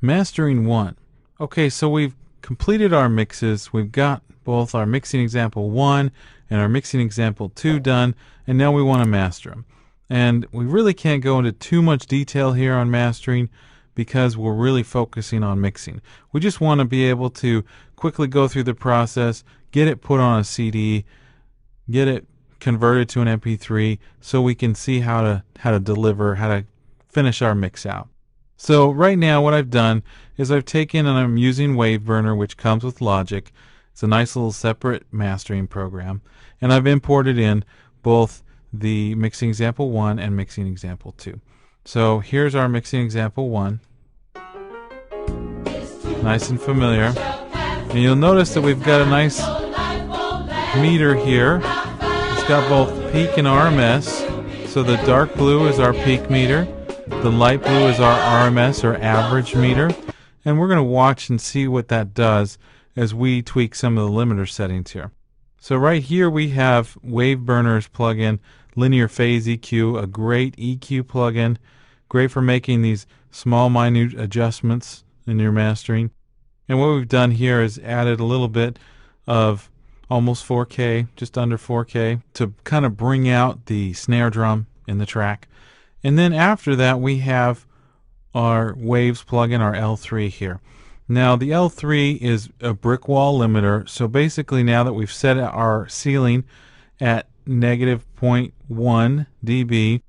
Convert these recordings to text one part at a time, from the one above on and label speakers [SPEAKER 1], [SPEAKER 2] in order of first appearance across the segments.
[SPEAKER 1] Mastering 1. Okay, so we've completed our mixes. We've got both our mixing example 1 and our mixing example 2 done, and now we want to master them. And we really can't go into too much detail here on mastering because we're really focusing on mixing. We just want to be able to quickly go through the process, get it put on a CD, get it converted to an MP3 so we can see how to deliver, how to finish our mix out. So right now what I've done is I've taken and I'm using Waveburner, which comes with Logic. It's a nice little separate mastering program, and I've imported in both the mixing example 1 and mixing example 2. So here's our mixing example 1. Nice and familiar. And you'll notice that we've got a nice meter here. It's got both peak and RMS. So the dark blue is our peak meter. The light blue is our RMS or average meter. And we're going to watch and see what that does as we tweak some of the limiter settings here. So right here we have Waveburner's plugin, Linear Phase EQ, a great EQ plugin, great for making these small minute adjustments in your mastering. And what we've done here is added a little bit of almost 4K, just under 4K, to kind of bring out the snare drum in the track. And then after that we have our Waves plugin, our L3 here. Now the L3 is a brick wall limiter, so basically now that we've set our ceiling at negative 0.1 dB,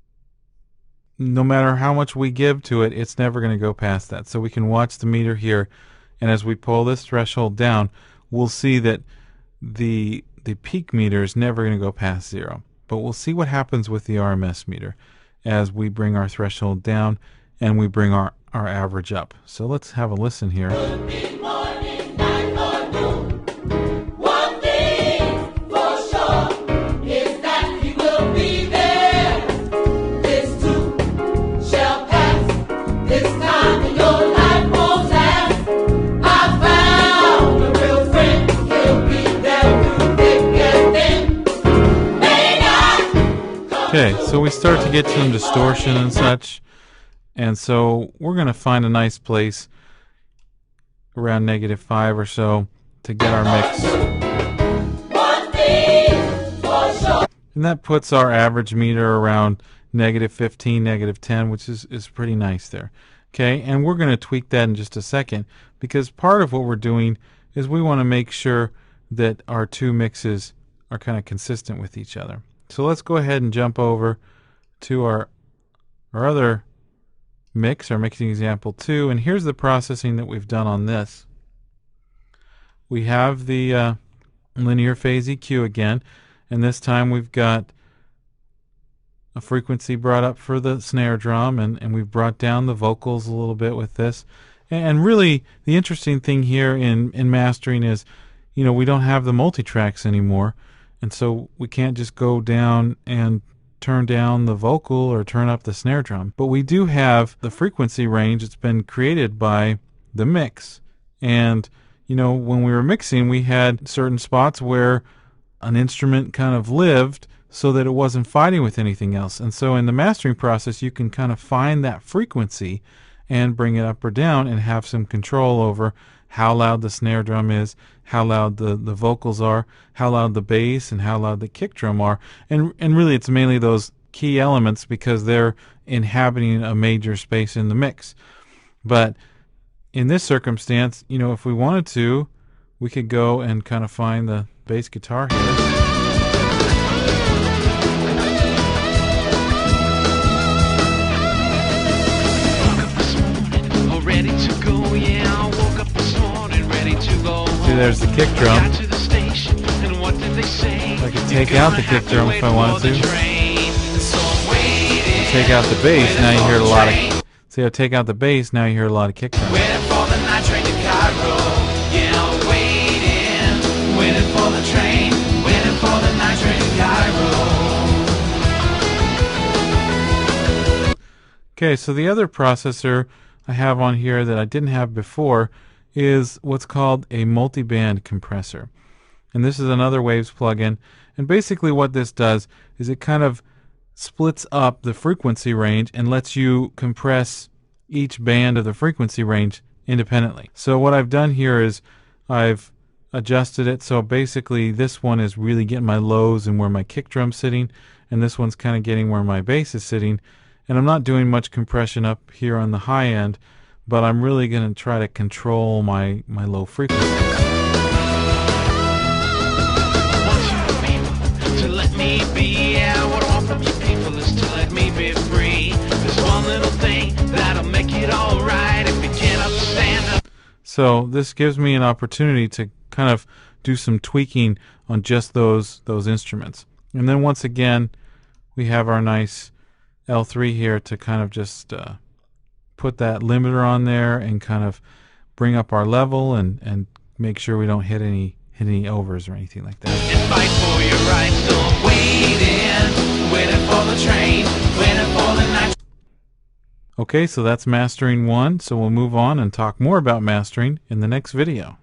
[SPEAKER 1] no matter how much we give to it, it's never going to go past that. So we can watch the meter here, and as we pull this threshold down, we'll see that the peak meter is never going to go past 0. But we'll see what happens with the RMS meter as we bring our threshold down and we bring our average up. So let's have a listen here. Okay, so we start to get some distortion and such, and so we're going to find a nice place around -5 or so to get our mix. And that puts our average meter around -15, -10, which is pretty nice there. Okay, and we're going to tweak that in just a second, because part of what we're doing is we want to make sure that our two mixes are kind of consistent with each other. So let's go ahead and jump over to our other mix, our mixing example 2, and here's the processing that we've done on this. We have the linear phase EQ again, and this time we've got a frequency brought up for the snare drum, and we've brought down the vocals a little bit with this. And really the interesting thing here in mastering is, you know, we don't have the multi-tracks anymore. And so we can't just go down and turn down the vocal or turn up the snare drum. But we do have the frequency range that's been created by the mix. And, you know, when we were mixing, we had certain spots where an instrument kind of lived so that it wasn't fighting with anything else. And so in the mastering process, you can kind of find that frequency and bring it up or down and have some control over how loud the snare drum is, how loud the vocals are, how loud the bass, and how loud the kick drum are. And really it's mainly those key elements because they're inhabiting a major space in the mix. But in this circumstance, you know, if we wanted to, we could go and kind of find the bass guitar here. There's the kick drum. I could take out the kick drum if I wanted to. Take out the bass, now you hear a lot of. See, I take out the bass, now you hear a lot of kick drum. Okay, so the other processor I have on here that I didn't have before is what's called a multiband compressor. And this is another Waves plugin. And basically what this does is it kind of splits up the frequency range and lets you compress each band of the frequency range independently. So what I've done here is I've adjusted it. So basically this one is really getting my lows and where my kick drum's sitting, and this one's kind of getting where my bass is sitting. And I'm not doing much compression up here on the high end, but I'm really going to try to control my low frequency.
[SPEAKER 2] To let me be, yeah, what I want from you people is to let me be free. There's one little thing that'll make it all right if you can't understand.
[SPEAKER 1] So this gives me an opportunity to kind of do some tweaking on just those instruments. And then once again, we have our nice L3 here to kind of just put that limiter on there and kind of bring up our level and make sure we don't hit any overs or anything like that.
[SPEAKER 2] And fight for your rights, so I'm waiting for the train, waiting for the night.
[SPEAKER 1] Okay, so that's mastering 1. So we'll move on and talk more about mastering in the next video.